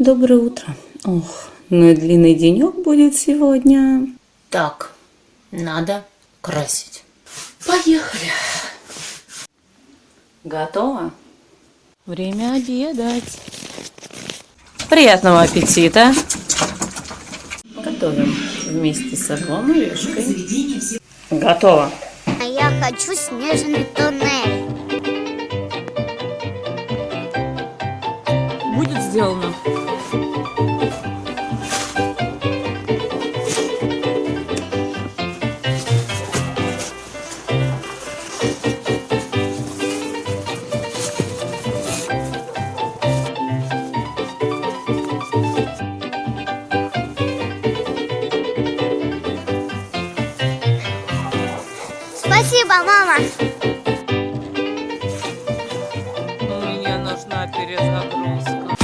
Доброе утро. Ох, ну и длинный денек будет сегодня. Так, надо красить. Поехали. Готово? Время обедать. Приятного аппетита. Готовим вместе с Орлом и Решкой. Готово. А я хочу снежный туннель. Будет сделано. Спасибо, мама. Мне нужна перезагрузка.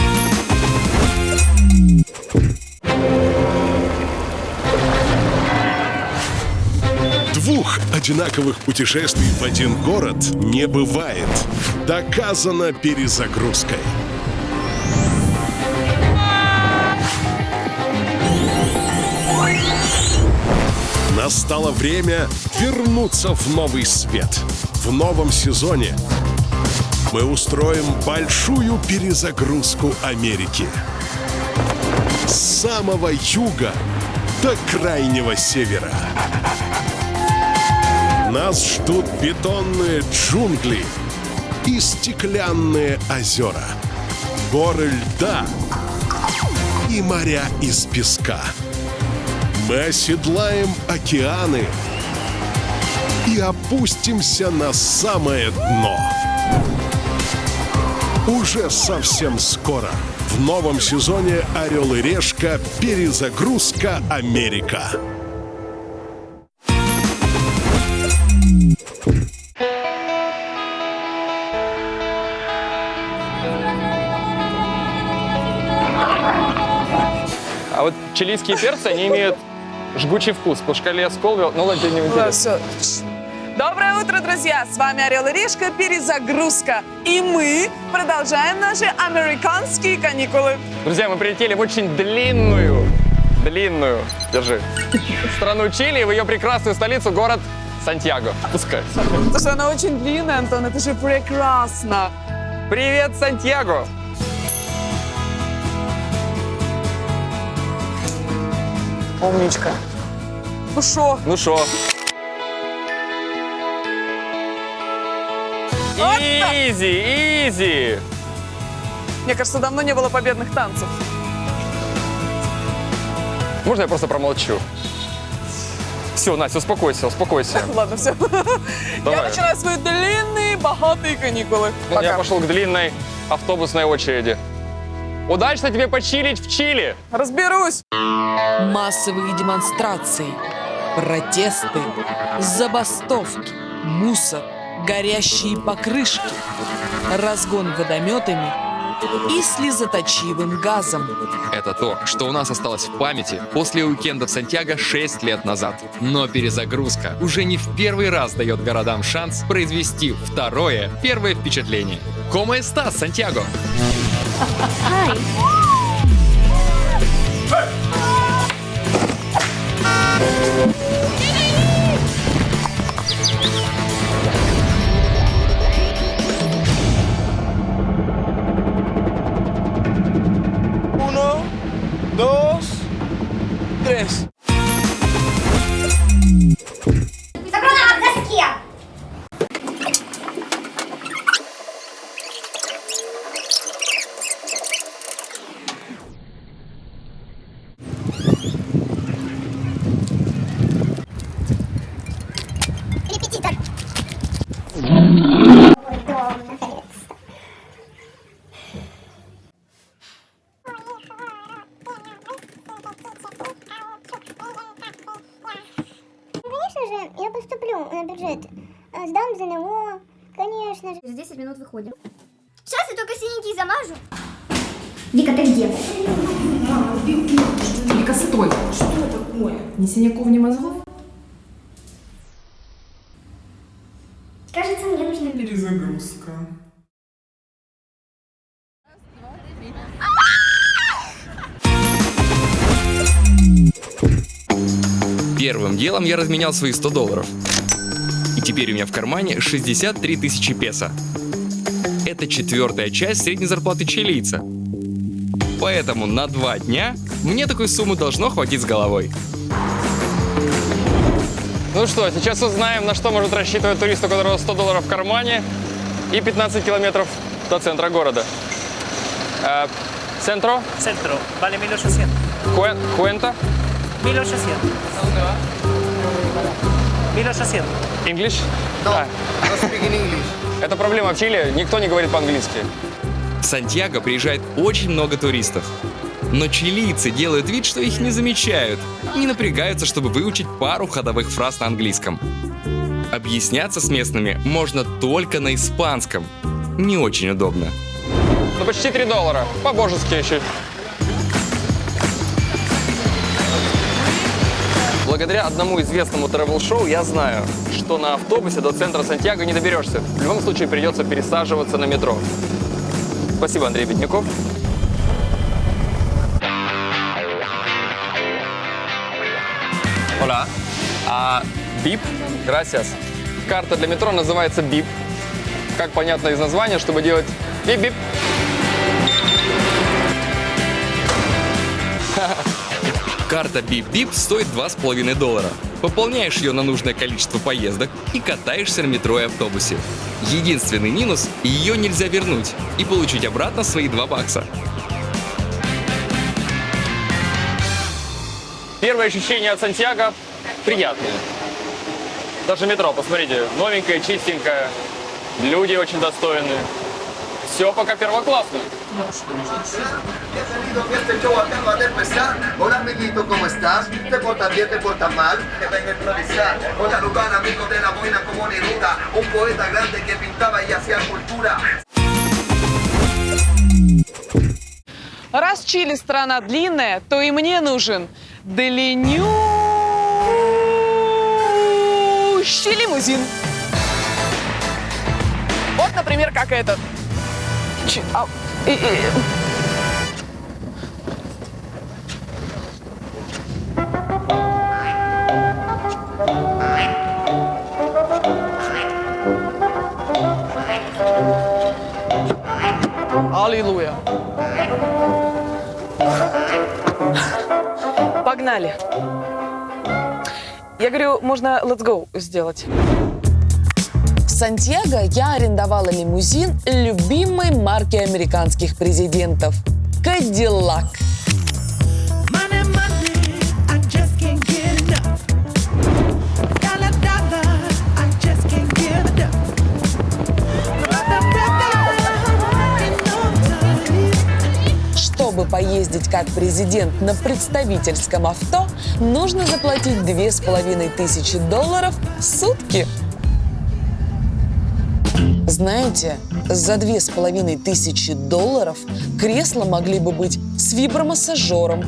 Двух одинаковых путешествий в один город не бывает. Доказано перезагрузкой. Настало время вернуться в новый свет. В новом сезоне мы устроим большую перезагрузку Америки. С самого юга до крайнего севера. Нас ждут бетонные джунгли и стеклянные озера, горы льда и моря из песка. Мы оседлаем океаны и опустимся на самое дно. Уже совсем скоро в новом сезоне «Орел и Решка. Перезагрузка Америка». А вот чилийские перцы, они имеют жгучий вкус. По шкале Сколвилл, ну ладно, не интересно. Доброе утро, друзья! С вами Орел и Решка, перезагрузка. И мы продолжаем наши американские каникулы. Друзья, мы прилетели в очень длинную, держи, страну Чили, в ее прекрасную столицу, город Сантьяго. Пускай. Потому что она очень длинная, Антон, это же прекрасно. Привет, Сантьяго! Умничка. Ну шо? Ну шо? Вот Изи! Мне кажется, давно не было победных танцев. Можно я просто промолчу? Все, Настя, успокойся. Ладно, все. Я Давай. начинаю свои длинные, богатые каникулы. Ну, я Пока. пошел к длинной автобусной очереди. Удачно тебе почилить в Чили! Разберусь. Массовые демонстрации, протесты, забастовки, мусор, горящие покрышки, разгон водометами и слезоточивым газом. Это то, что у нас осталось в памяти после уикенда в Сантьяго 6 лет назад. Но перезагрузка уже не в первый раз дает городам шанс произвести первое впечатление. ¿Cómo estás, Сантьяго? Uno, dos, tres. Забрала в доске. Репетитор. Ой, дом, наконец. Конечно же, я поступлю на бюджет. Сдам ЗНО, конечно же. Через 10 минут выходим. Сейчас я только синенький замажу. Вика, ты где? Вика, стой! Что такое? Ни синяков, ни мозгов? Кажется, мне нужно... Перезагрузка. Первым делом я разменял свои $100. И теперь у меня в кармане 63 тысячи песо. Это 4-я часть средней зарплаты чилийца. Поэтому на 2 дня мне такой суммы должно хватить с головой. Ну что, сейчас узнаем, на что может рассчитывать турист, у которого $100 в кармане и 15 километров до центра города. Центро? Centro, vale 1800. Cuenta? 1800. 1800. English? No, no speak in English. Это проблема в Чили, никто не говорит по-английски. В Сантьяго приезжает очень много туристов. Но чилийцы делают вид, что их не замечают, и не напрягаются, чтобы выучить пару ходовых фраз на английском. Объясняться с местными можно только на испанском. Не очень удобно. Ну почти $3, по-божески еще. Благодаря одному известному тревел-шоу я знаю, что на автобусе до центра Сантьяго не доберешься. В любом случае придется пересаживаться на метро. Спасибо, Андрей Бедняков. Hola. BIP. Gracias. Карта для метро называется BIP. Как понятно из названия, чтобы делать бип-бип. Карта Бип-Бип стоит $2,5. Пополняешь ее на нужное количество поездок и катаешься на метро и автобусе. Единственный минус – ее нельзя вернуть и получить обратно свои $2. Первые ощущения от Сантьяго приятные. Даже метро, посмотрите, новенькое, чистенькое, люди очень достойные. Все пока первоклассно. Bienvenido a este show, acaba de empezar. Hola amiguito, ¿cómo estás? ¿Te portas bien, te portas mal? Que venga a improvisar. Hola Lugano, amigo de la buena como Neruda, un poeta grande que pintaba y hacía cultura. Раз Чили страна длинная, то и мне нужен длиннющий лимузин. Вот, например, как этот. Аллилуйя. Погнали. Я говорю, можно let's go сделать. В Сантьяго я арендовала лимузин любимой марки американских президентов – Cadillac. Чтобы поездить как президент на представительском авто, нужно заплатить $2500 в сутки. Знаете, за $2500 кресла могли бы быть с вибромассажером.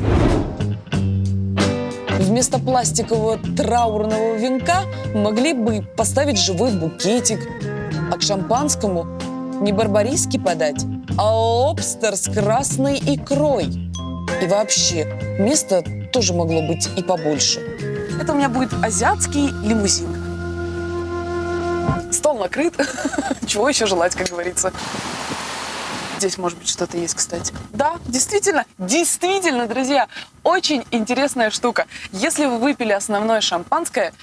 Вместо пластикового траурного венка могли бы поставить живой букетик, а к шампанскому не барбариски подать, а лобстер с красной икрой. И вообще, места тоже могло быть и побольше. Это у меня будет азиатский лимузин. Стол накрыт. Чего еще желать, как говорится. Здесь, может быть, что-то есть, кстати. Да, действительно, друзья, очень интересная штука. Если вы выпили основное шампанское,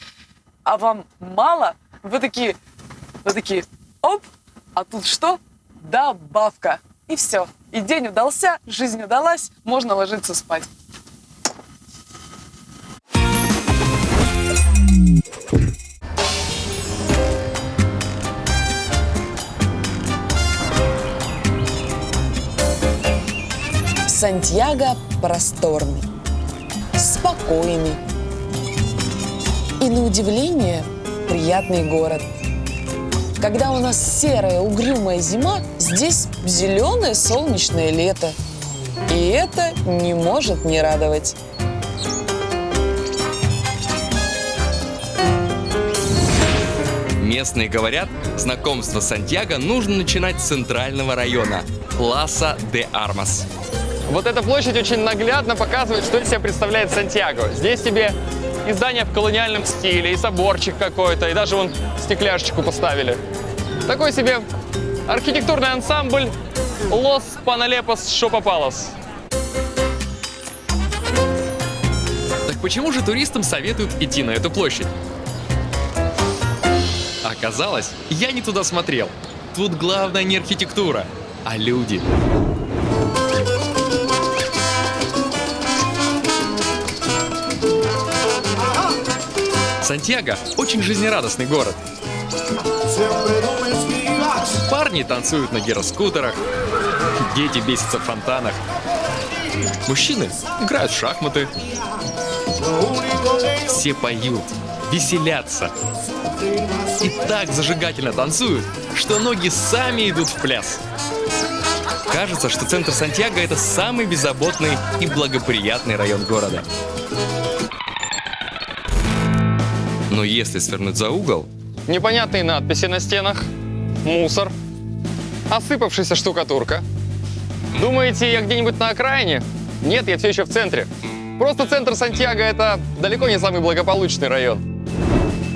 а вам мало, вы такие, оп, а тут что? Добавка. И все. И день удался, жизнь удалась, можно ложиться спать. Сантьяго просторный, спокойный и, на удивление, приятный город. Когда у нас серая угрюмая зима, здесь зеленое солнечное лето. И это не может не радовать. Местные говорят, знакомство с Сантьяго нужно начинать с центрального района – Пласа де Армас. Вот эта площадь очень наглядно показывает, что из себя представляет Сантьяго. Здесь тебе и здание в колониальном стиле, и соборчик какой-то, и даже вон стекляшечку поставили. Такой себе архитектурный ансамбль Лос Паналепос Шопопалос. Так почему же туристам советуют идти на эту площадь? Оказалось, я не туда смотрел. Тут главное не архитектура, а люди. Сантьяго – очень жизнерадостный город. Парни танцуют на гироскутерах, дети бесятся в фонтанах, мужчины играют в шахматы. Все поют, веселятся и так зажигательно танцуют, что ноги сами идут в пляс. Кажется, что центр Сантьяго – это самый беззаботный и благоприятный район города. Но если свернуть за угол... Непонятные надписи на стенах, мусор, осыпавшаяся штукатурка. Думаете, я где-нибудь на окраине? Нет, я все еще в центре. Просто центр Сантьяго – это далеко не самый благополучный район.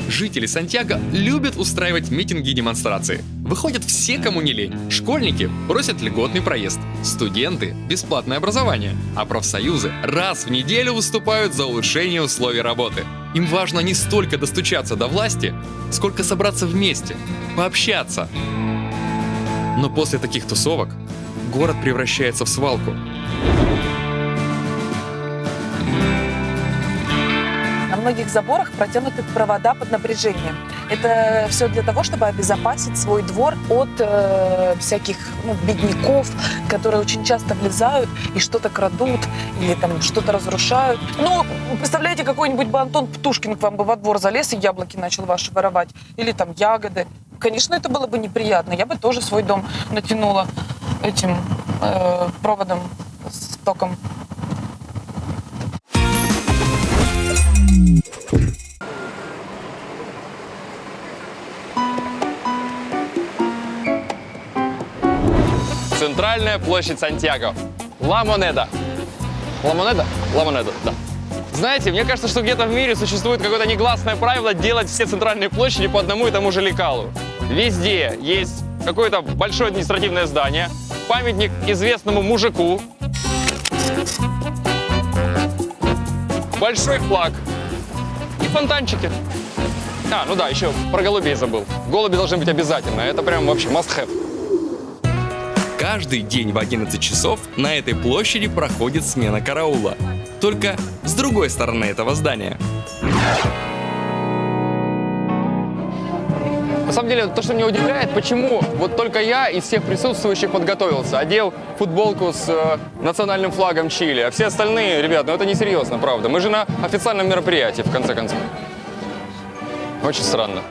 Жители Сантьяго любят устраивать митинги и демонстрации. Выходят все, кому не лень. Школьники просят льготный проезд, студенты – бесплатное образование, а профсоюзы раз в неделю выступают за улучшение условий работы. Им важно не столько достучаться до власти, сколько собраться вместе, пообщаться. Но после таких тусовок город превращается в свалку. На многих заборах протянуты провода под напряжением. Это все для того, чтобы обезопасить свой двор от всяких бедняков, которые очень часто влезают и что-то крадут или там что-то разрушают. Представляете, какой-нибудь бы Антон Птушкин к вам бы во двор залез и яблоки начал ваши воровать. Или там ягоды. Конечно, это было бы неприятно. Я бы тоже свой дом натянула этим проводом с током. Центральная площадь Сантьяго. Ла Монеда. Ла Монеда? Ла Монеда, да. Знаете, мне кажется, что где-то в мире существует какое-то негласное правило делать все центральные площади по одному и тому же лекалу. Везде есть какое-то большое административное здание, памятник известному мужику, большой флаг и фонтанчики. Ну да, еще про голубей забыл. Голуби должны быть обязательно. Это прям вообще must have. Каждый день в 11 часов на этой площади проходит смена караула. Только с другой стороны этого здания. На самом деле, то, что меня удивляет, почему вот только я из всех присутствующих подготовился, одел футболку с национальным флагом Чили, а все остальные, ребят, это несерьезно, правда. Мы же на официальном мероприятии, в конце концов. Очень странно.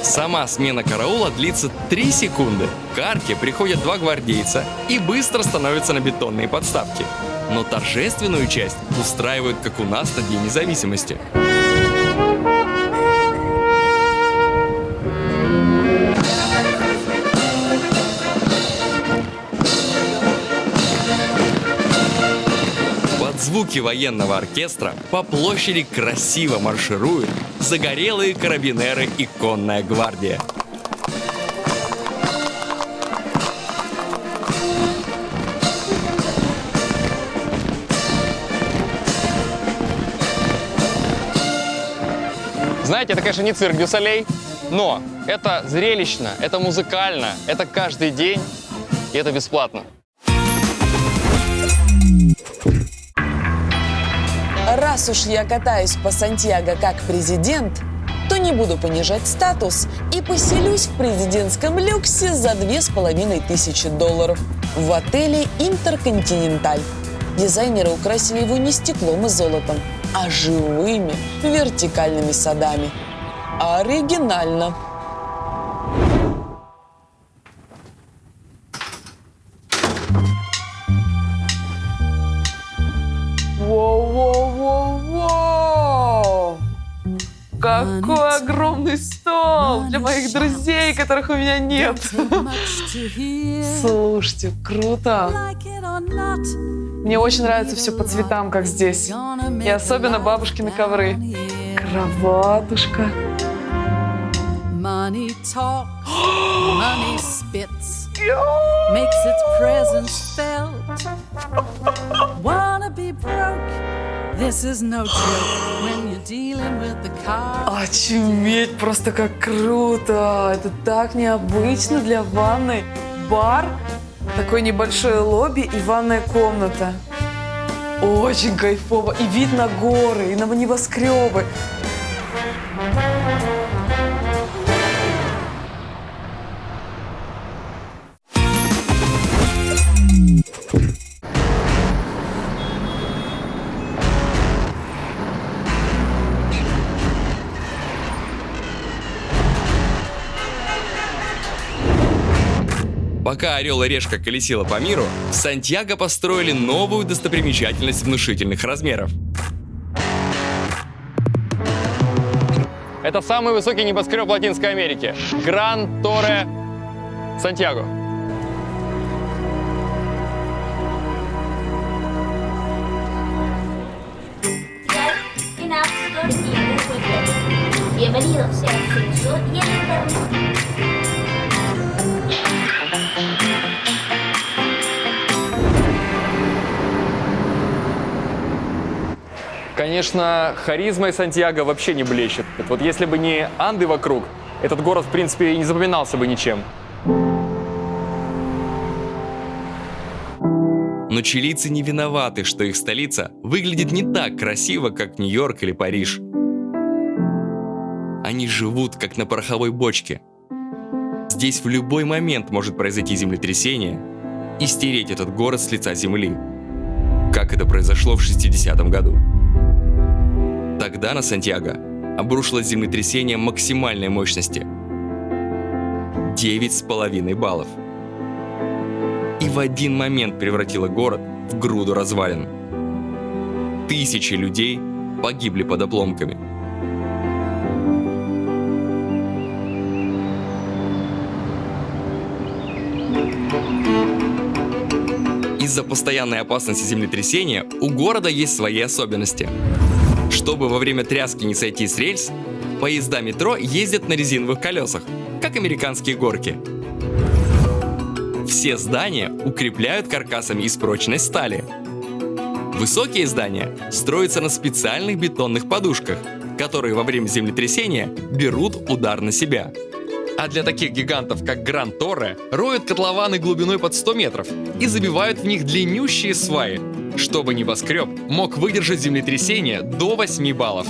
Сама смена караула длится 3 секунды. К арке приходят 2 гвардейца и быстро становятся на бетонные подставки. Но торжественную часть устраивают, как у нас на День независимости. Под звуки военного оркестра по площади красиво маршируют загорелые карабинеры и конная гвардия. Знаете, это, конечно, не цирк дю Солей, но это зрелищно, это музыкально, это каждый день, и это бесплатно. Раз уж я катаюсь по Сантьяго как президент, то не буду понижать статус и поселюсь в президентском люксе за $2500 в отеле «Интерконтиненталь». Дизайнеры украсили его не стеклом и золотом, а живыми вертикальными садами. Оригинально. Воу-воу-воу-воу! Какой огромный стол! для моих друзей, которых у меня нет. Слушайте, круто. Мне очень нравится все по цветам, как здесь. И особенно бабушкины ковры. Кроватушка. Money talks, money spits, makes its presence felt. Wanna be broke? This is no joke when you're dealing with the car. Очуметь, просто как круто! Это так необычно для ванной. Бар, такой небольшой лобби и ванная комната. Очень кайфово. И вид на горы, и на небоскребы. Пока «Орел и решка» колесила по миру, в Сантьяго построили новую достопримечательность внушительных размеров. Это самый высокий небоскреб Латинской Америки. Гран-Торре Сантьяго. En App Store y en Google Play. Bienvenidos a Ascenso y el Internet. Конечно, харизмой Сантьяго вообще не блещет. Вот если бы не Анды вокруг, этот город, в принципе, и не запоминался бы ничем. Но чилийцы не виноваты, что их столица выглядит не так красиво, как Нью-Йорк или Париж. Они живут, как на пороховой бочке. Здесь в любой момент может произойти землетрясение и стереть этот город с лица земли, как это произошло в 60-м году. Тогда на Сантьяго обрушилось землетрясение максимальной мощности – 9,5 баллов. И в один момент превратило город в груду развалин. Тысячи людей погибли под обломками. Из-за постоянной опасности землетрясения у города есть свои особенности. Чтобы во время тряски не сойти с рельс, поезда метро ездят на резиновых колесах, как американские горки. Все здания укрепляют каркасами из прочной стали. Высокие здания строятся на специальных бетонных подушках, которые во время землетрясения берут удар на себя. А для таких гигантов, как Гран-Торре, роют котлованы глубиной под 100 метров и забивают в них длиннющие сваи, чтобы небоскреб мог выдержать землетрясение до 8 баллов.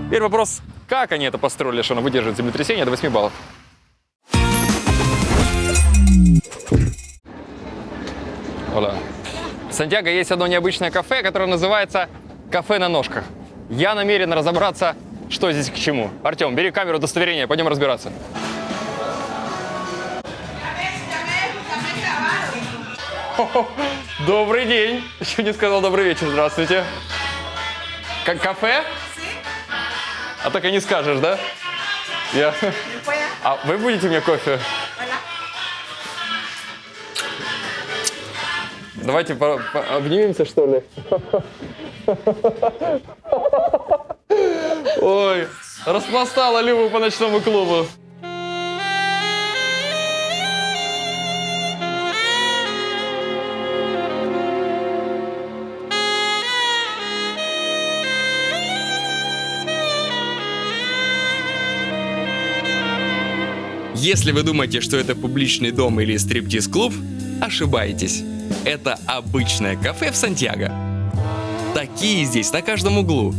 Теперь вопрос, как они это построили, что оно выдержит землетрясение до 8 баллов? Оля. В Сантьяго есть одно необычное кафе, которое называется «Кафе на ножках». Я намерен разобраться, что здесь к чему. Артем, бери камеру удостоверения, пойдем разбираться. Добрый день. Еще не сказал добрый вечер. Здравствуйте. Как кафе? А так и не скажешь, да? А вы будете мне кофе? Давайте обнимемся, что ли? Ой, распластала Любу по ночному клубу. Если вы думаете, что это публичный дом или стриптиз-клуб, ошибаетесь. Это обычное кафе в Сантьяго. Такие здесь на каждом углу.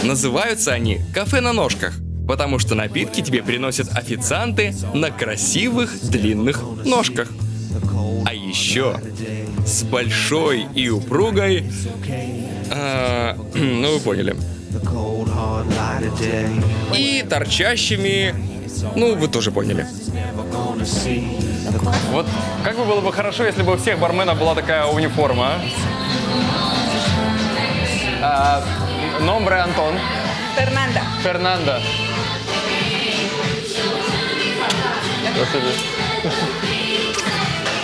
Называются они «Кафе на ножках», потому что напитки тебе приносят официанты на красивых длинных ножках. А еще с большой и упругой... ну вы поняли. И торчащими... Ну, вы тоже поняли. Вот как бы было бы хорошо, если бы у всех барменов была такая униформа. Номбре Антон. Фернанда. Фернанда.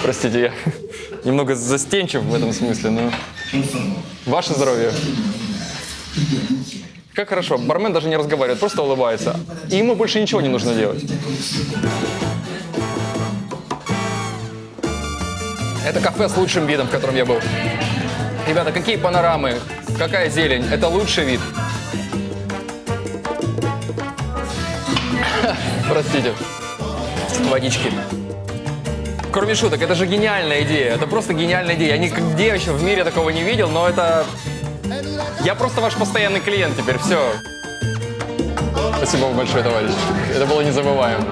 Простите, я немного застенчив в этом смысле, но... Ваше здоровье. Как хорошо, бармен даже не разговаривает, просто улыбается. И ему больше ничего не нужно делать. Это кафе с лучшим видом, в котором я был. Ребята, какие панорамы, какая зелень, это лучший вид. Простите. Водички. Кроме шуток, это же гениальная идея. Это просто гениальная идея. Я нигде еще в мире такого не видел, но это... Я просто ваш постоянный клиент теперь, все. Спасибо вам большое, товарищ. Это было незабываемо.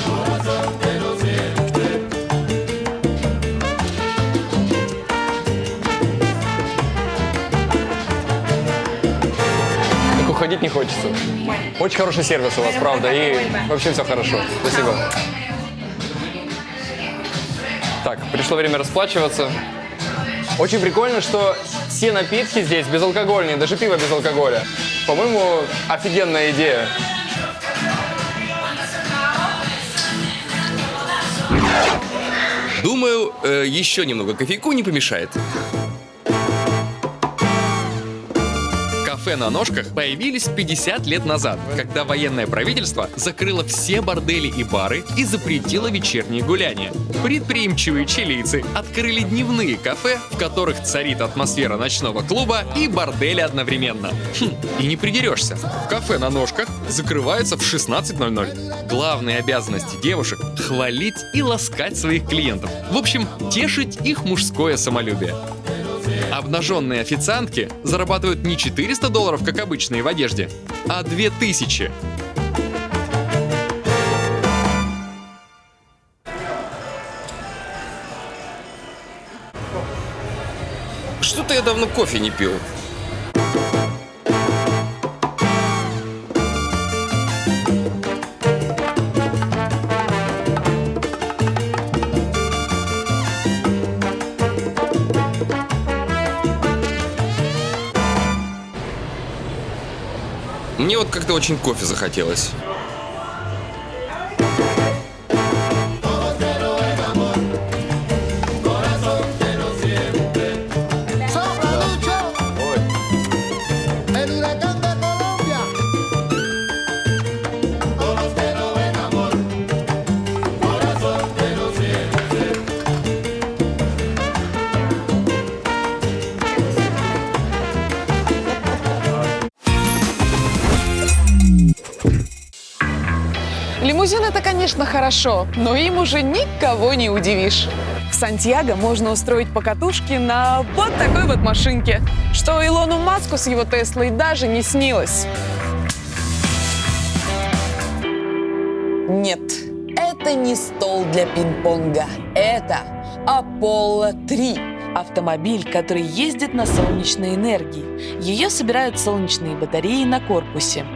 Так уходить не хочется. Очень хороший сервис у вас, правда, и вообще все хорошо. Спасибо. Так, пришло время расплачиваться. Очень прикольно, что все напитки здесь безалкогольные, даже пиво без алкоголя. По-моему, офигенная идея. Думаю, еще немного кофейку не помешает. Кафе на ножках появились 50 лет назад, когда военное правительство закрыло все бордели и бары и запретило вечерние гуляния. Предприимчивые чилийцы открыли дневные кафе, в которых царит атмосфера ночного клуба и борделя одновременно. И не придерешься. Кафе на ножках закрываются в 16:00. Главные обязанности девушек — хвалить и ласкать своих клиентов. В общем, тешить их мужское самолюбие. Обнаженные официантки зарабатывают не $400, как обычные в одежде, а 2000. Что-то я давно кофе не пил. Мне вот как-то очень кофе захотелось. Лимузин — это, конечно, хорошо, но им уже никого не удивишь. В Сантьяго можно устроить покатушки на вот такой вот машинке, что Илону Маску с его Теслой даже не снилось. Нет, это не стол для пинг-понга. Это Аполло-3. Автомобиль, который ездит на солнечной энергии. Ее собирают солнечные батареи на корпусе.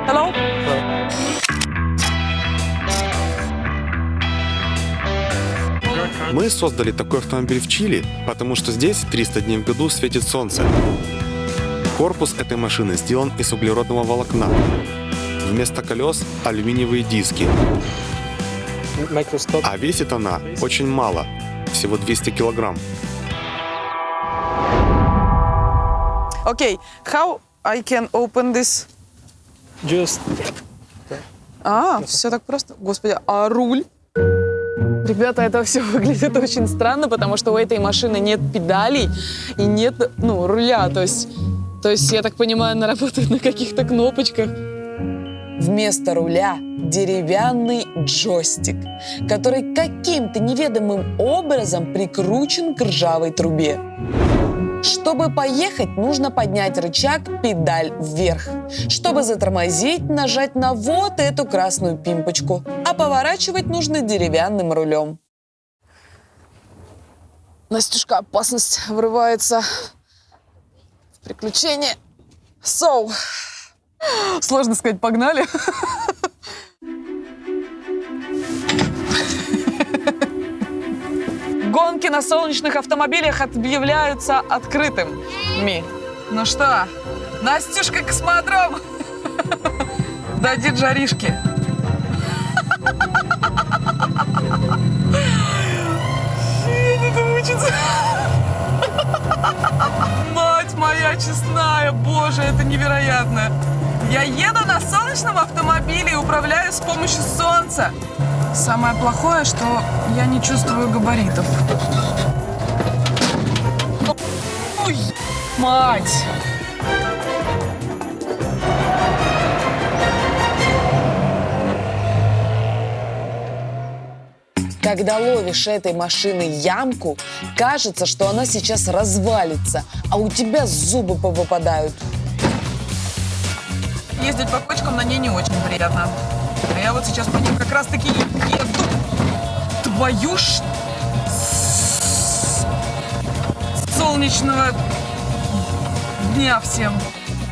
Hello? Мы создали такой автомобиль в Чили, потому что здесь 300 дней в году светит солнце. Корпус этой машины сделан из углеродного волокна. Вместо колес — алюминиевые диски. А весит она очень мало, всего 200 килограмм. Okay, how I can open this? Just... Все так просто. Господи, а руль? Ребята, это все выглядит очень странно, потому что у этой машины нет педалей и нет, руля. То есть, я так понимаю, она работает на каких-то кнопочках. Вместо руля деревянный джойстик, который каким-то неведомым образом прикручен к ржавой трубе. Чтобы поехать, нужно поднять рычаг педаль вверх. Чтобы затормозить, нажать на вот эту красную пимпочку. А поворачивать нужно деревянным рулем. Настюшка, опасность врывается в приключение. Сложно сказать, погнали. Гонки на солнечных автомобилях объявляются открытыми. Ну что, Настюшка, космодром! Дадит жаришки. Надо выучиться. Мать моя честная, боже, это невероятно. Я еду на солнечном автомобиле и управляю с помощью солнца. Самое плохое, что я не чувствую габаритов. Ой, мать! Когда ловишь этой машиной ямку, кажется, что она сейчас развалится, а у тебя зубы повыпадают. Ездить по кочкам на ней не очень приятно. А я вот сейчас по ним как раз-таки еду. Твою ж... солнечного дня всем.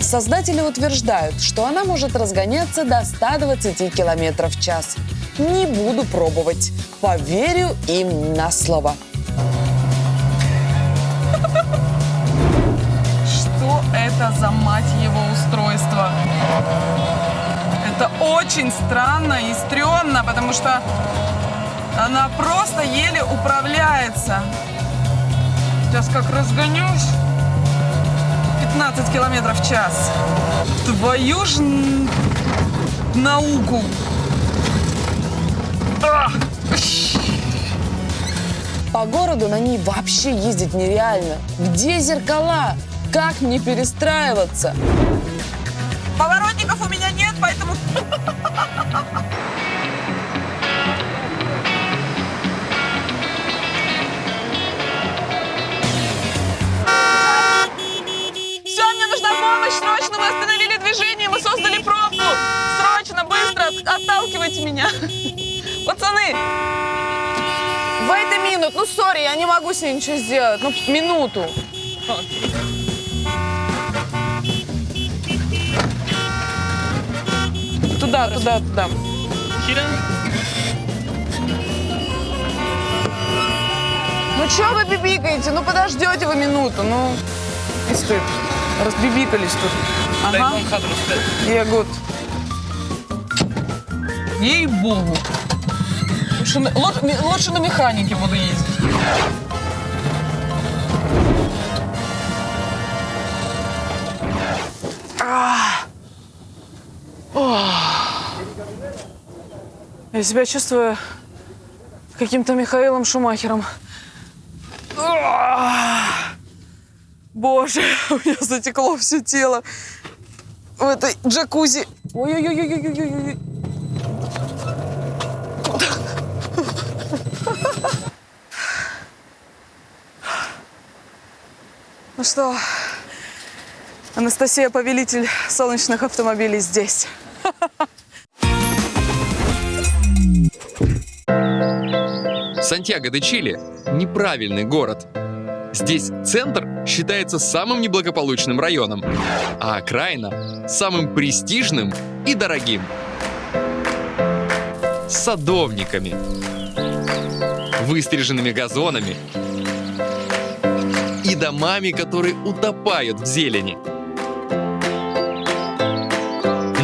Создатели утверждают, что она может разгоняться до 120 км в час. Не буду пробовать. Поверю им на слово. Что это за, мать его, устройство? Это очень странно и стрёмно, потому что она просто еле управляется. Сейчас как разгонюсь. 15 км в час. Твою ж науку. По городу на ней вообще ездить нереально. Где зеркала? Как мне перестраиваться? Поворотников у меня нет, поэтому... Все, мне нужна помощь, срочно! Мы остановили движение, мы создали пробку! Срочно, быстро, отталкивайте меня! Пацаны! Wait a minute, ну сори, я не могу с ней ничего сделать, ну минуту. Туда. Ну чё вы бибикаете? Ну подождете вы минуту, ну. И стыд. Разбибикались тут. Ага. Я гуд. Ей-богу. Лучше на механике буду ездить. Я себя чувствую каким-то Михаилом Шумахером. Боже, у меня затекло все тело в этой джакузи. Ой-ой-ой-ой-ой-ой-ой. Ну что, Анастасия, повелитель солнечных автомобилей, здесь. Сантьяго-де-Чили – неправильный город. Здесь центр считается самым неблагополучным районом, а окраина – самым престижным и дорогим. С садовниками, выстриженными газонами и домами, которые утопают в зелени.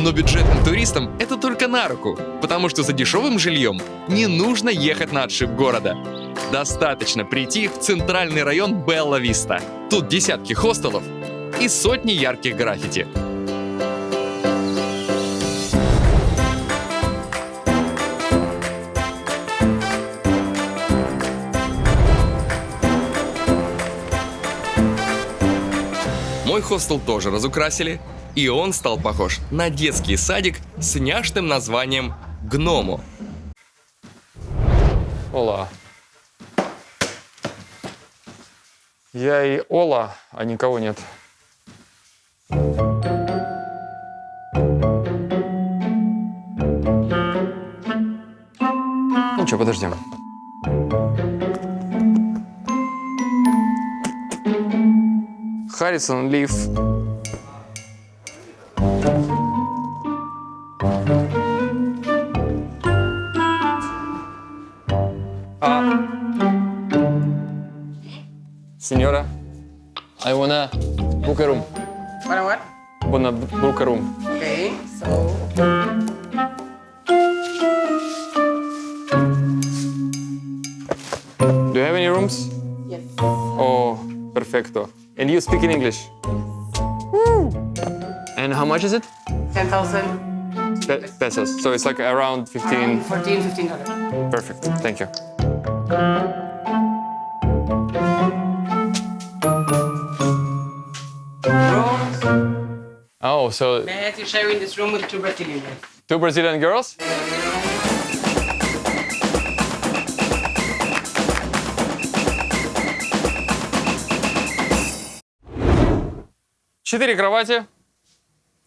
Но бюджетным туристам это только на руку, потому что за дешевым жильем не нужно ехать на отшиб города. Достаточно прийти в центральный район Белла-Виста. Тут десятки хостелов и сотни ярких граффити. Мой хостел тоже разукрасили, и он стал похож на детский садик с няшным названием «Гномо». Ола. Я и Ола, а никого нет. Ну что, подождем. Харрисон, Лив. Signora, I wanna book a room. What? wanna book a room. Okay, so... Do you have any rooms? Yes. Oh, perfecto. And you speak in English? And how much is it? 10,000 Pesos. So it's like around 15. 1500. Perfect. Thank you. Oh, so May I ask you sharing this room with 2 Brazilian girls? 2 Brazilian girls? Четыре кровати,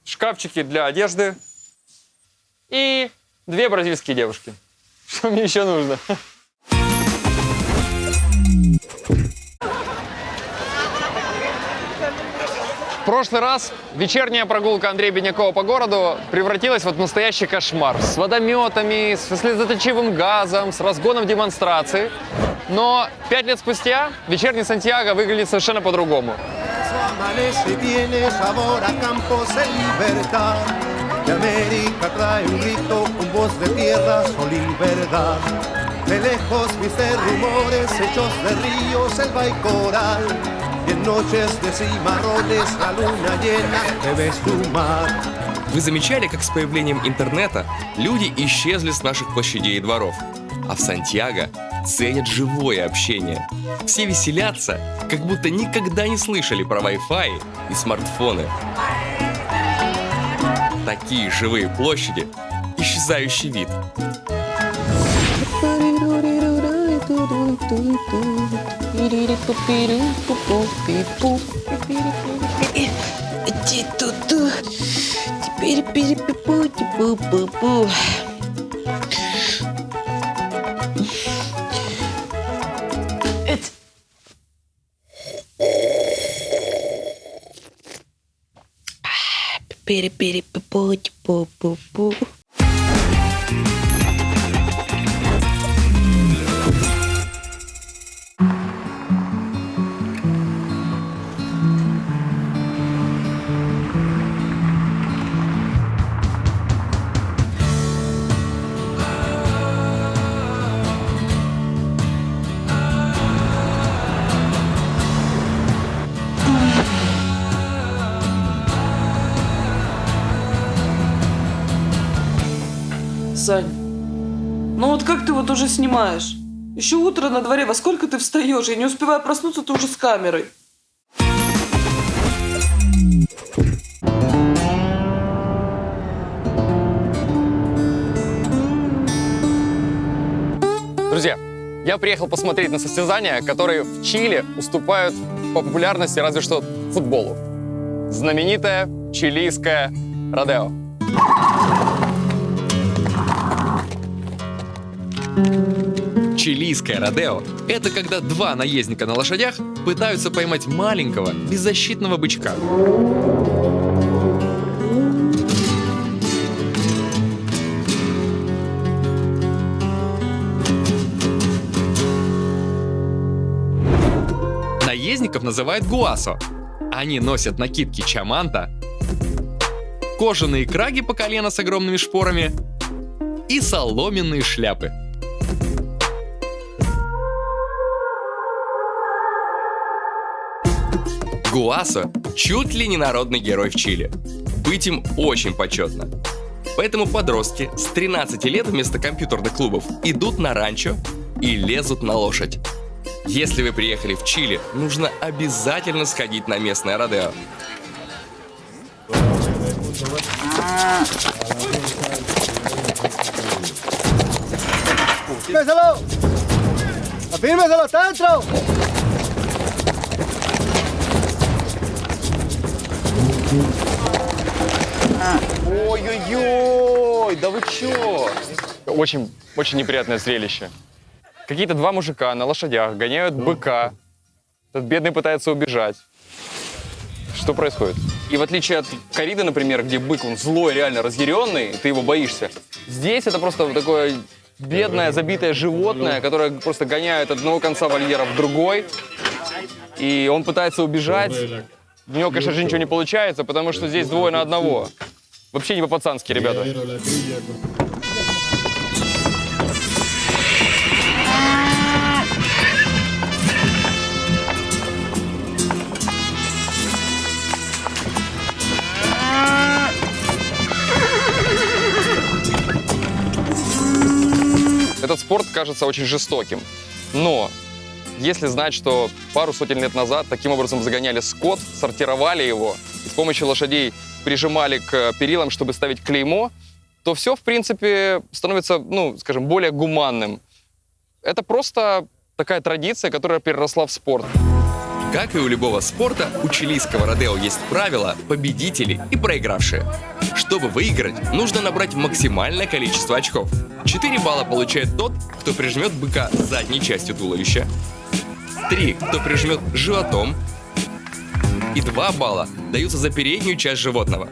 шкафчики для одежды и 2 бразильские девушки. Что мне еще нужно? В прошлый раз вечерняя прогулка Андрея Беднякова по городу превратилась в настоящий кошмар. С водометами, с слезоточивым газом, с разгоном демонстраций. Но 5 лет спустя вечерний Сантьяго выглядит совершенно по-другому. Amanece y tiene sabor a campos en libertad. De América trae un grito con voz de tierras o libertad. De lejos viste rumores hechos de ríos, selva y coral. Y en noches de cimarrones la luna llena te ves tu mar. Вы замечали, как с появлением интернета люди исчезли с наших площадей и дворов? А в Сантьяго ценят живое общение. Все веселятся, как будто никогда не слышали про Wi-Fi и смартфоны. Такие живые площади – исчезающий вид. Теперь перепипу-типу-пу-пу. Перепипу-типу-пу-пу. Сань, ну вот как ты вот уже снимаешь? Еще утро на дворе, во сколько ты встаешь? Я не успеваю проснуться, ты уже с камерой. Друзья, я приехал посмотреть на состязания, которые в Чили уступают по популярности разве что футболу. Знаменитое чилийское родео. Чилийское родео – это когда 2 наездника на лошадях пытаются поймать маленького, беззащитного бычка. Наездников называют гуасо. Они носят накидки чаманта, кожаные краги по колено с огромными шпорами и соломенные шляпы. Гуасо чуть ли не народный герой в Чили. Быть им очень почетно. Поэтому подростки с 13 лет вместо компьютерных клубов идут на ранчо и лезут на лошадь. Если вы приехали в Чили, нужно обязательно сходить на местное родео. ¡Afírmeselo! ¡Afírmeselo! ¡Está dentro! Ой-ой-ой, да вы чё? Очень неприятное зрелище. Какие-то 2 мужика на лошадях гоняют быка. Этот бедный пытается убежать. Что происходит? И в отличие от кориды, например, где бык, он злой, реально разъяренный, ты его боишься. Здесь это просто такое бедное, забитое животное, которое просто гоняет от одного конца вольера в другой. И он пытается убежать. У него, конечно же, ничего не получается, потому что здесь 2 на 1. Вообще не по-пацански, ребята. Этот спорт кажется очень жестоким, но если знать, что пару сотен лет назад таким образом загоняли скот, сортировали его и с помощью лошадей прижимали к перилам, чтобы ставить клеймо, то все, в принципе, становится, ну, скажем, более гуманным. Это просто такая традиция, которая переросла в спорт. Как и у любого спорта, у чилийского родео есть правила, победители и проигравшие. Чтобы выиграть, нужно набрать максимальное количество очков. 4 балла получает тот, кто прижмет быка задней частью туловища, 3, кто прижмет животом, и 2 балла даются за переднюю часть животного.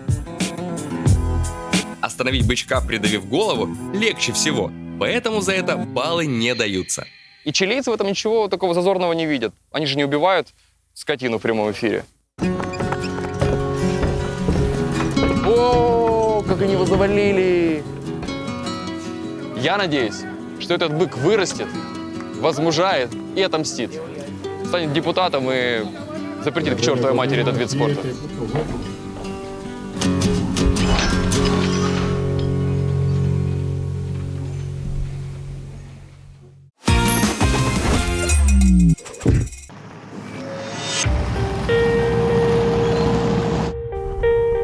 Остановить бычка, придавив голову, легче всего, поэтому за это баллы не даются. И чилийцы в этом ничего такого зазорного не видят. Они же не убивают скотину в прямом эфире. О, как они его завалили! Я надеюсь, что этот бык вырастет, возмужает и отомстит. Станет депутатом и запретит к чертовой матери этот вид спорта.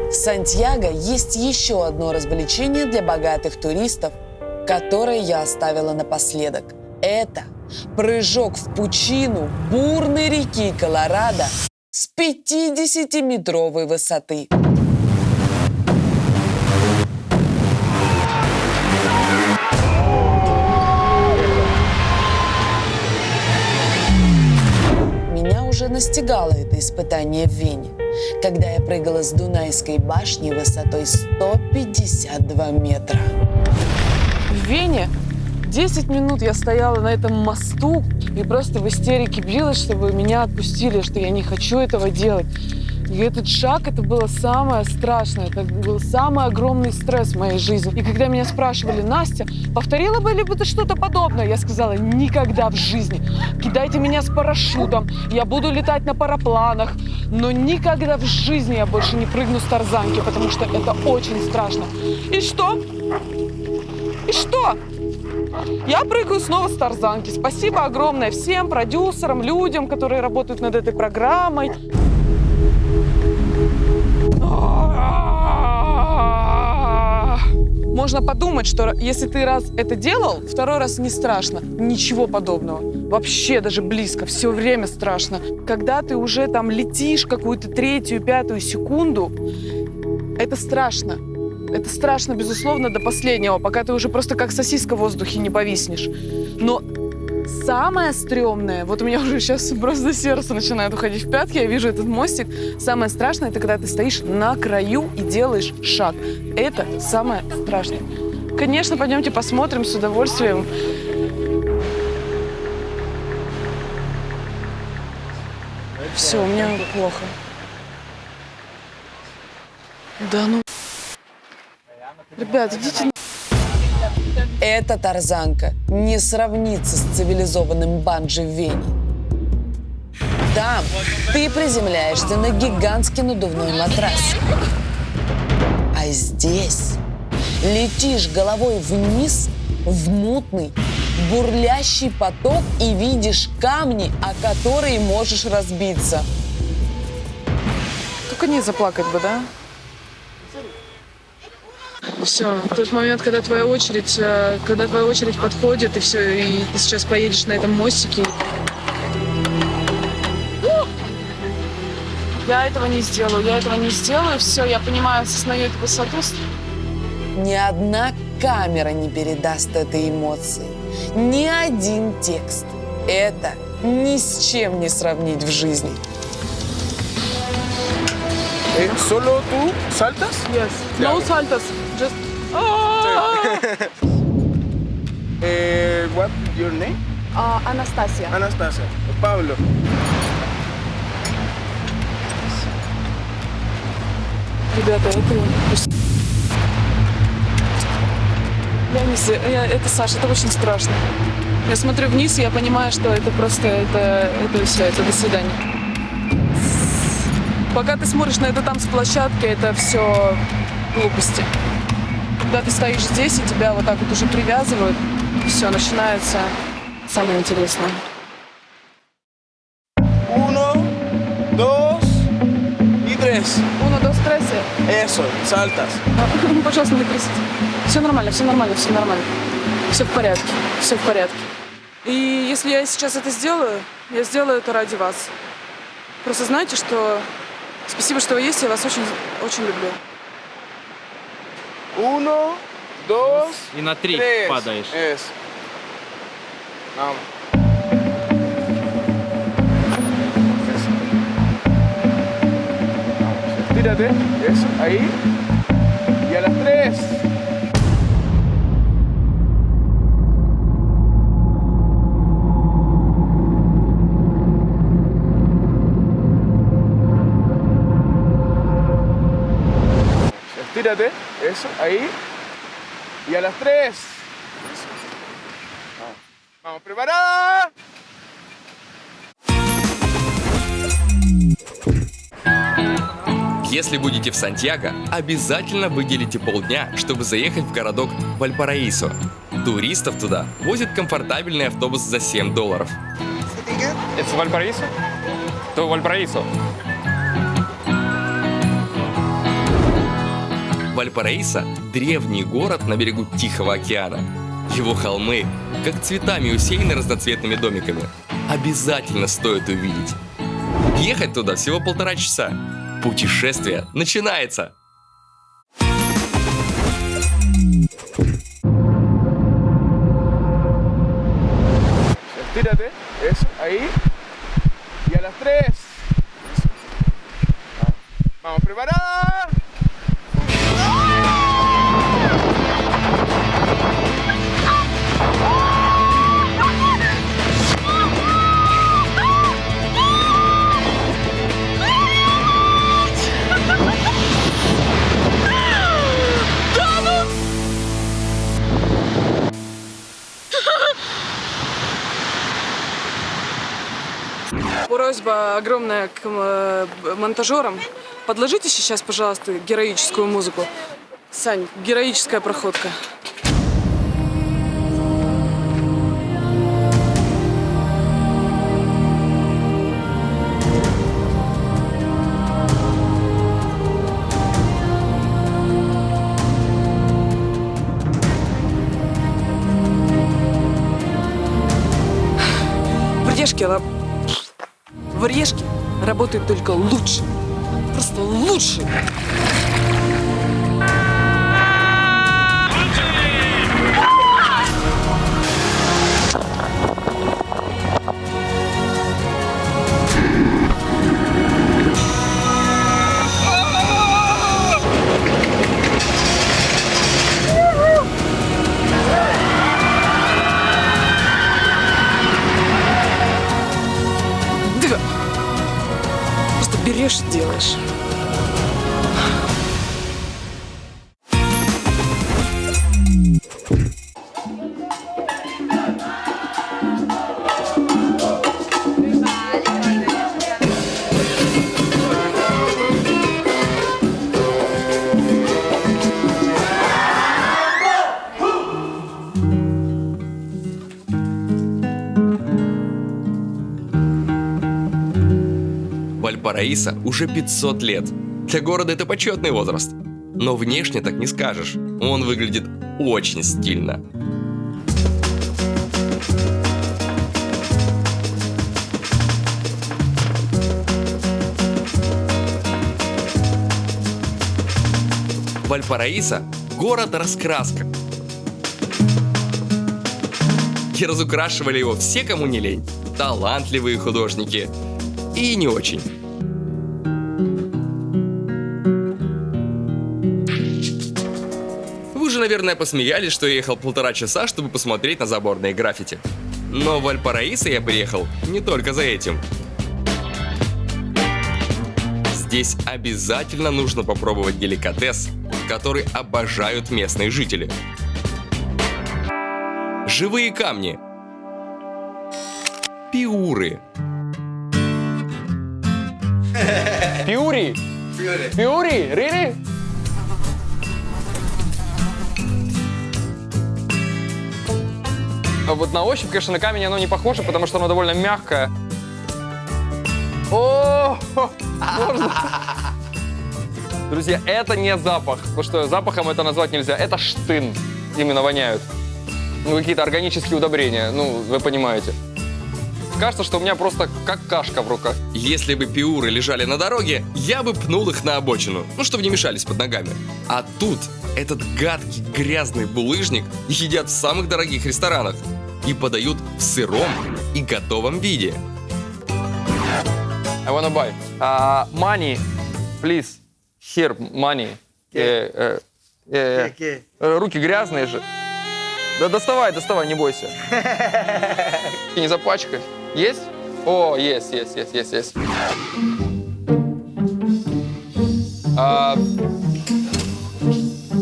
В Сантьяго есть еще одно развлечение для богатых туристов, которое я оставила напоследок. Это прыжок в пучину бурной реки Колорадо с 50-метровой высоты. Меня уже настигало это испытание в Вене, когда я прыгала с Дунайской башни высотой 152 метра. В Вене 10 минут я стояла на этом мосту и просто в истерике билась, чтобы меня отпустили, что я не хочу этого делать. И этот шаг, это было самое страшное, это был самый огромный стресс в моей жизни. И когда меня спрашивали: Настя, повторила бы ли ты что-то подобное? Я сказала: никогда в жизни. Кидайте меня с парашютом, я буду летать на парапланах, но никогда в жизни я больше не прыгну с тарзанки, потому что это очень страшно. И что? И что? Я прыгаю снова с тарзанки. Спасибо огромное всем продюсерам, людям, которые работают над этой программой. Можно подумать, что если ты раз это делал, второй раз не страшно. Ничего подобного. Вообще даже близко. Все время страшно. Когда ты уже там летишь какую-то 3-ю, 5-ю секунду, это страшно. Это страшно, безусловно, до последнего, пока ты уже просто как сосиска в воздухе не повиснешь. Но самое стрёмное, вот у меня уже сейчас просто сердце начинает уходить в пятки, я вижу этот мостик. Самое страшное, это когда ты стоишь на краю и делаешь шаг. Это самое страшное. Конечно, пойдемте посмотрим с удовольствием. Все, у меня плохо. Да ну... Ребят, идите на... Эта тарзанка не сравнится с цивилизованным банджи в Вене. Там ты приземляешься на гигантский надувной матрас. А здесь летишь головой вниз в мутный, бурлящий поток и видишь камни, о которые можешь разбиться. Только не заплакать бы, да? Все, тот момент, когда твоя очередь подходит, и все, и ты сейчас поедешь на этом мостике. Я этого не сделаю, все, я понимаю, осознаю эту высоту. Ни одна камера не передаст этой эмоции, ни один текст. Это ни с чем не сравнить в жизни. ¿Solo tú saltas? Yes. No saltas. Just... What's your name? Anastasia. Anastasia. Pablo. Ребята, это Саша, это очень страшно. Я смотрю вниз, и я понимаю, что это просто, это все, это до свидания. Пока ты смотришь на это там с площадки, это все глупости. Когда ты стоишь здесь, и тебя вот так вот уже привязывают, все, начинается самое интересное. Uno, dos y tres. Uno, dos, tres. Eso, saltas. Пожалуйста, не трясите. Все нормально, все нормально, все нормально. Все в порядке, все в порядке. И если я сейчас это сделаю, я сделаю это ради вас. Просто знайте, что спасибо, что вы есть, я вас очень, очень люблю. Uno, dos, И на 3 tres. падаешь. Eso. Vamos. Tírate, eso, ahí. Y a las 3. Tírate, eso, ahí. Y a las 3. Vamos, vamos, preparada. Если будете в Сантьяго, обязательно выделите полдня, чтобы заехать в городок Вальпараисо. Туристов туда возит комфортабельный автобус за $7. Это Вальпараисо? То Вальпараисо. Вальпараисо – древний город на берегу Тихого океана. Его холмы, как цветами, усеяны разноцветными домиками. Обязательно стоит увидеть. Ехать туда всего 1,5 часа. Путешествие начинается! Tírate, eso, ahí. Y a las 3. Vamos, preparada. Просьба огромная к монтажерам. Подложите сейчас, пожалуйста, героическую музыку. Сань, героическая проходка. Варежки работают только лучше. Просто лучше. Берешь, делаешь. Вальпараисо уже 500 лет. Для города это почетный возраст. Но внешне так не скажешь. Он выглядит очень стильно. Вальпараисо – город-раскраска. И разукрашивали его все, кому не лень. Талантливые художники и не очень. Вы же, наверное, посмеялись, что я ехал 1,5 часа, чтобы посмотреть на заборные граффити. Но в Вальпараисо я приехал не только за этим. Здесь обязательно нужно попробовать деликатес, который обожают местные жители. Живые камни. Пиуры. Пиури? Пиури? Really? А вот на ощупь, конечно, на камень оно не похоже, потому что оно довольно мягкое. О, можно? Друзья, это не запах, потому что запахом это назвать нельзя. Это штын. Именно воняют. Ну, какие-то органические удобрения, ну, вы понимаете. Кажется, что у меня просто как кашка в руках. Если бы пиуры лежали на дороге, я бы пнул их на обочину, ну, чтобы не мешались под ногами. А тут этот гадкий грязный булыжник едят в самых дорогих ресторанах и подают в сыром и готовом виде. I wanna buy. Money, please. Here, money. Руки грязные же. Да доставай, не бойся. И не запачкай. Есть? О, есть.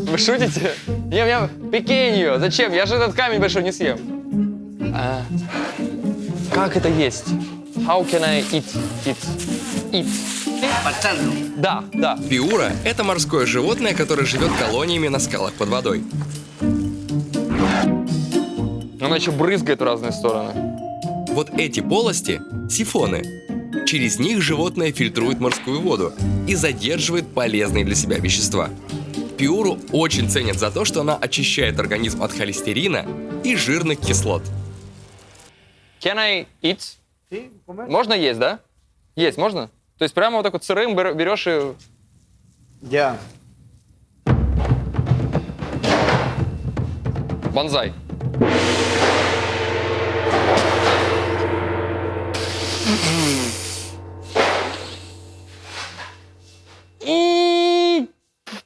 Вы шутите? Не, у меня пекинью. Зачем? Я же этот камень большой не съем. Как это есть? How can I eat? Да. Пиура – это морское животное, которое живет колониями на скалах под водой. Она еще брызгает в разные стороны. Вот эти полости – сифоны. Через них животное фильтрует морскую воду и задерживает полезные для себя вещества. Пиуру очень ценят за то, что она очищает организм от холестерина и жирных кислот. Can I eat? Можно есть, да? Есть, можно? То есть прямо вот так вот сырым берешь и... Ya. Бонзай.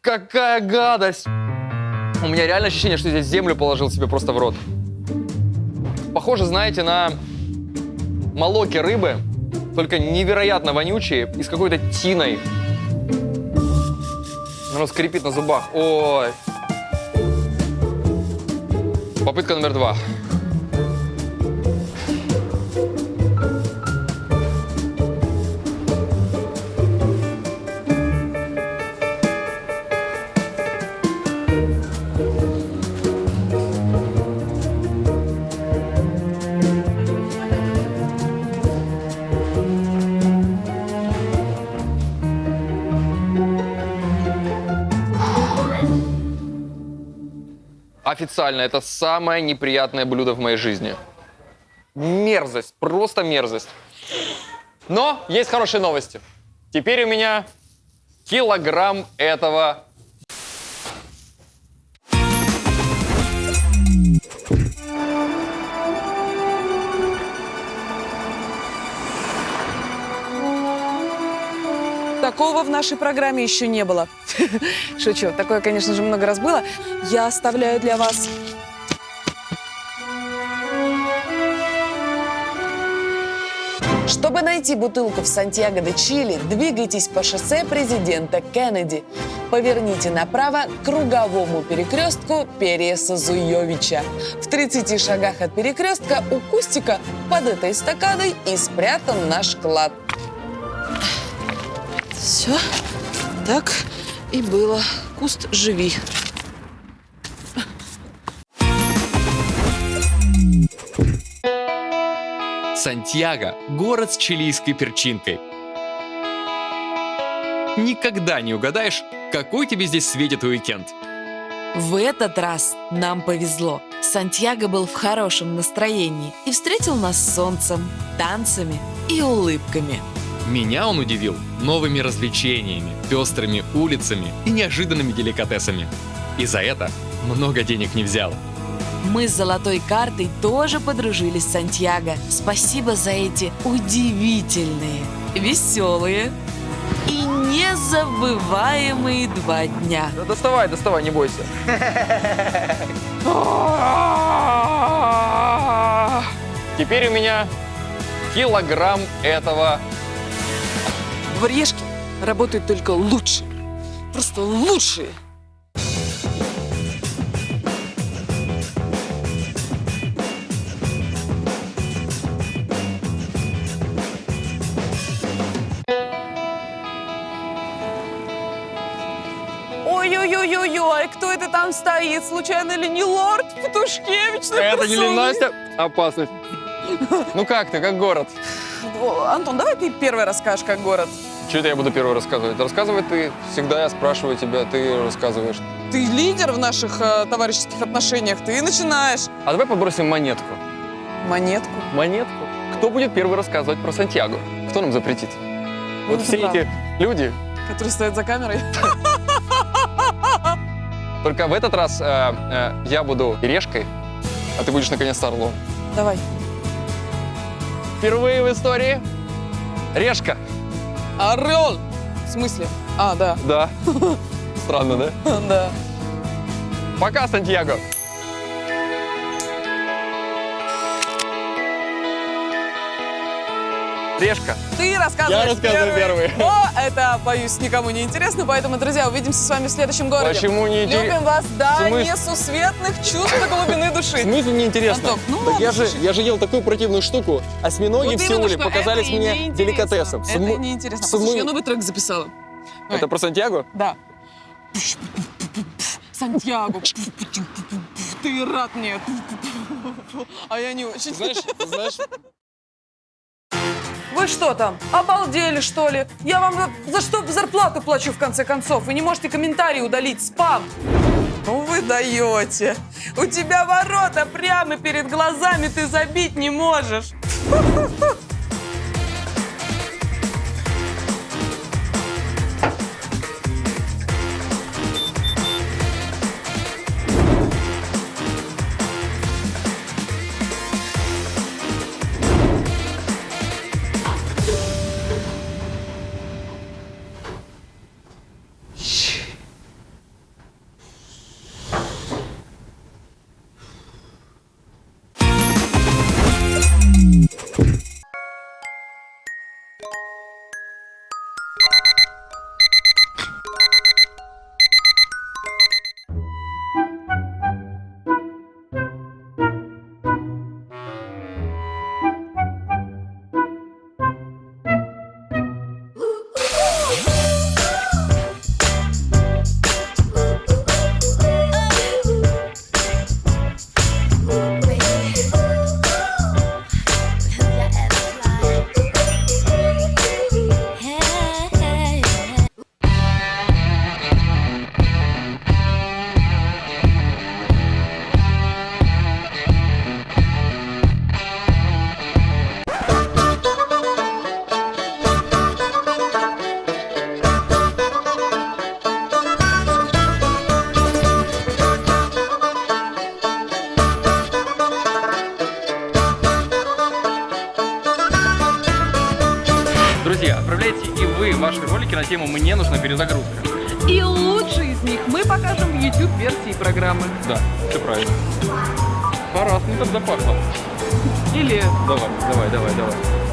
Какая гадость! У меня реально ощущение, что здесь землю положил себе просто в рот. Похоже, знаете, на молоки рыбы, только невероятно вонючие и с какой-то тиной. Оно скрипит на зубах. Ой. Попытка номер 2. Официально, это самое неприятное блюдо в моей жизни. Мерзость, просто мерзость. Но есть хорошие новости. Теперь у меня килограмм этого. Такого в нашей программе еще не было. Шучу. Такое, конечно же, много раз было. Я оставляю для вас... Чтобы найти бутылку в Сантьяго-де-Чили, двигайтесь по шоссе президента Кеннеди. Поверните направо к круговому перекрестку Переса Зуевича. В 30 шагах от перекрестка у кустика под этой эстакадой и спрятан наш клад. Все, так и было. Куст, живи. Сантьяго – город с чилийской перчинкой. Никогда не угадаешь, какой тебе здесь светит уикенд. В этот раз нам повезло. Сантьяго был в хорошем настроении и встретил нас солнцем, танцами и улыбками. Меня он удивил новыми развлечениями, пестрыми улицами и неожиданными деликатесами. И за это много денег не взял. Мы с золотой картой тоже подружились с Сантьяго. Спасибо за эти удивительные, веселые и незабываемые 2 дня. Да доставай, не бойся. Теперь у меня килограмм этого. Врешки, работают только лучшие. Просто лучшие. Ой-ой-ой-ой-ой, кто это там стоит? Случайно ли не лорд Петушкевич? Это не Настя. Опасность. Ну как ты, как город? Антон, давай ты первый расскажешь, как город. Что это я буду первый рассказывать? Рассказывай ты. Всегда я спрашиваю тебя, ты рассказываешь. Ты лидер в наших товарищеских отношениях, ты начинаешь. А давай подбросим монетку. Монетку? Монетку? Кто будет первый рассказывать про Сантьяго? Кто нам запретит? Вот все эти люди... Которые стоят за камерой. Только в этот раз я буду решкой, а ты будешь наконец-то орлом. Давай. Впервые в истории решка. Орел! В смысле? А, да. Да. Странно, да? Да. Пока, Сантьяго. Решка. Ты рассказываешь Я рассказываю первый. О, это, боюсь, никому не интересно, поэтому, друзья, увидимся с вами в следующем городе. Почему не интересно? Любим вас до В несусветных чувств до глубины души. В смысле неинтересно? Антон, ну так ладно, я же ел такую противную штуку. Осьминоги Вот в именно, Сеуле что показались это и мне неинтересно. деликатесом. Это неинтересно. Послушай, я новый трек записала. Это про Сантьяго? Да. Сантьяго. Ты рад мне. А я не очень. Знаешь... Вы что там, обалдели, что ли? Я вам за что зарплату плачу, в конце концов? Вы не можете комментарии удалить, спам. Ну вы даете. У тебя ворота прямо перед глазами, ты забить не можешь. Друзья, отправляйте и вы ваши ролики на тему «Мне нужна перезагрузка». И лучший из них мы покажем в YouTube-версии программы. Да, все правильно. По-разному тогда запахло. Или... Давай.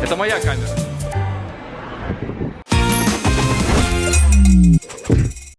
Это моя камера.